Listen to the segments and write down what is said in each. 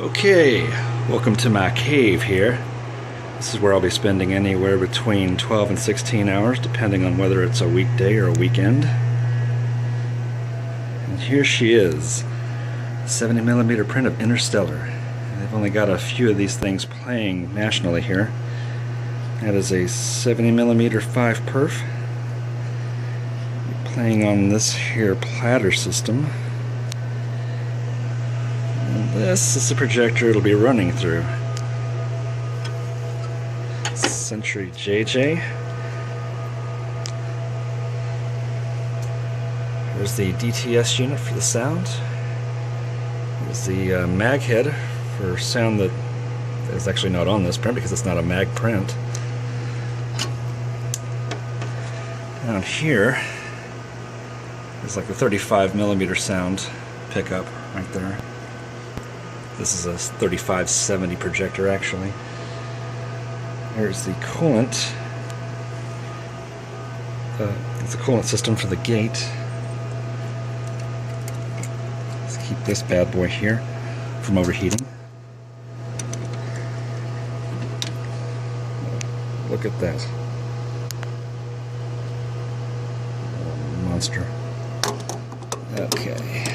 Okay, welcome to my cave here. This is where I'll be spending anywhere between 12 and 16 hours depending on whether it's a weekday or a weekend. And here she is, 70mm print of Interstellar. They've only got a few of these things playing nationally here. That is a 70mm 5 perf. Playing on this here platter system. This is the projector it'll be running through. Century JJ. There's the DTS unit for the sound. There's the mag head for sound that is actually not on this print because it's not a mag print. Down here is like the 35mm sound pickup right there. This is a 3570 projector actually. There's the coolant. It's a coolant system for the gate. Let's keep this bad boy here from overheating. Look at that. Monster. Okay.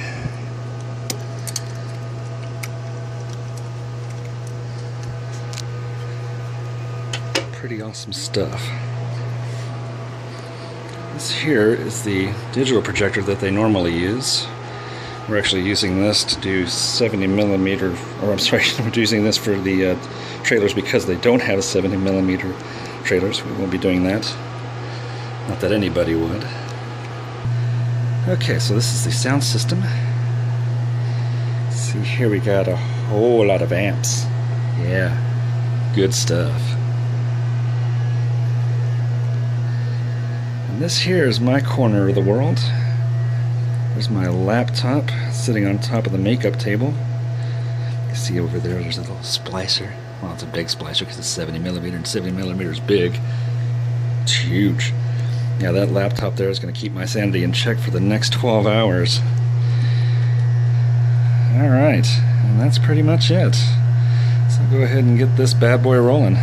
Pretty awesome stuff. This here is the digital projector that they normally use. We're actually using this to do 70mm, or I'm sorry, we're using this for the trailers because they don't have 70mm trailers. We won't be doing that. Not that anybody would. Okay, so this is the sound system. See, here we got a whole lot of amps. Yeah, good stuff. And this here is my corner of the world. There's my laptop sitting on top of the makeup table. You see over there, there's a little splicer. Well, it's a big splicer because it's 70mm, and 70mm is big. It's huge. Yeah, that laptop there is going to keep my sanity in check for the next 12 hours. Alright, and that's pretty much it. So I'll go ahead and get this bad boy rolling.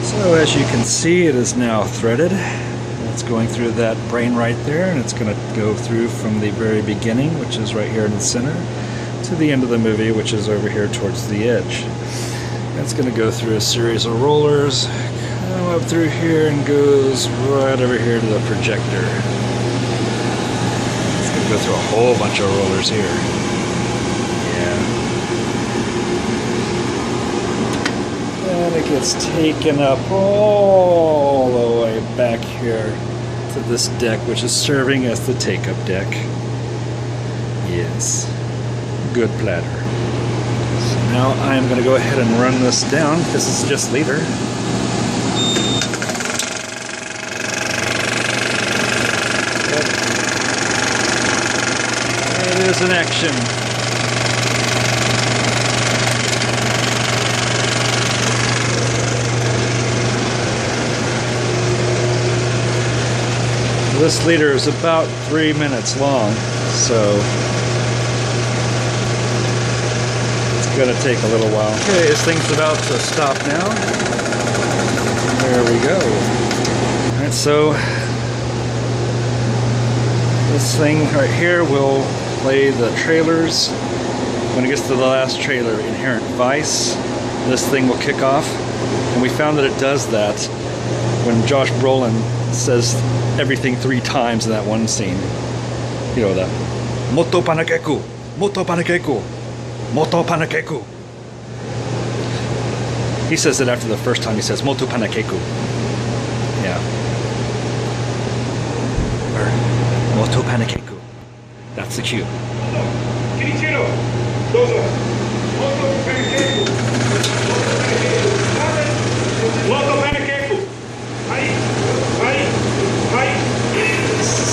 So as you can see, it is now threaded. It's going through that brain right there, and it's going to go through from the very beginning, which is right here in the center, to the end of the movie, which is over here towards the edge. That's going to go through a series of rollers, come up through here and goes right over here to the projector. It's going to go through a whole bunch of rollers here. And it gets taken up all the way back here to this deck, which is serving as the take-up deck. Yes, good platter. So Now I am going to go ahead and run this down. This is just leader. Yep. It is an action. This leader is about 3 minutes long, so it's going to take a little while. Okay, this thing's about to stop now. There we go. Alright, so this thing right here will play the trailers. When it gets to the last trailer, Inherent Vice, this thing will kick off. And we found that it does that when Josh Brolin says everything 3 times in that one scene. You know that. Moto panakeku, moto panakeku, moto panakeku. He says it after the first time he says moto panakeku. Yeah. Or moto panakeku. That's the cue. Kinichiro, dozo. Moto panakeku. Moto panakeku. Hai, hai, hai.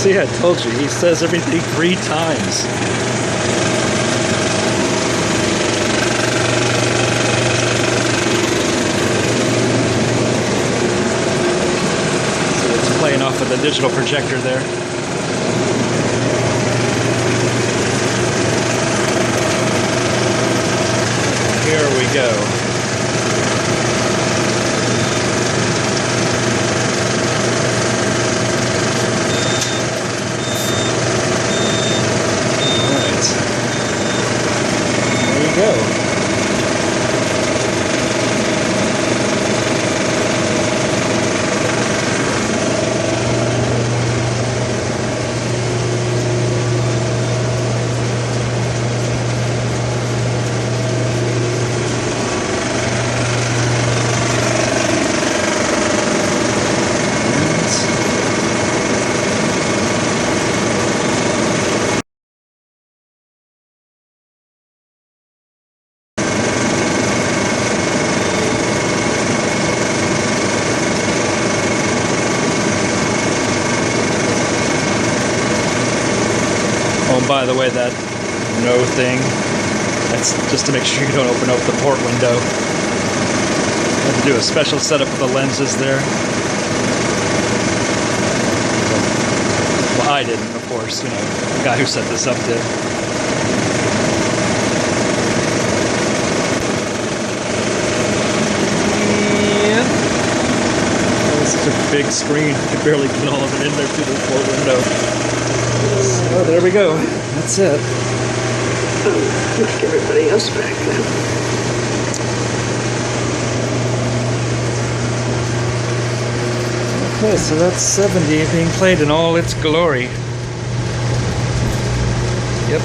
See, I told you, he says everything 3 times. So it's playing off of the digital projector there. Here we go. Go. Oh, and by the way, that no thing, that's just to make sure you don't open up the port window. I had to do a special setup for the lenses there. Well, I didn't, of course, you know, the guy who set this up did. Yeah. That was such a big screen, I could barely get all of it in there through the port window. Oh, there we go. That's it. Oh, let's get everybody else back then. Okay, so that's 70 being played in all its glory. Yep.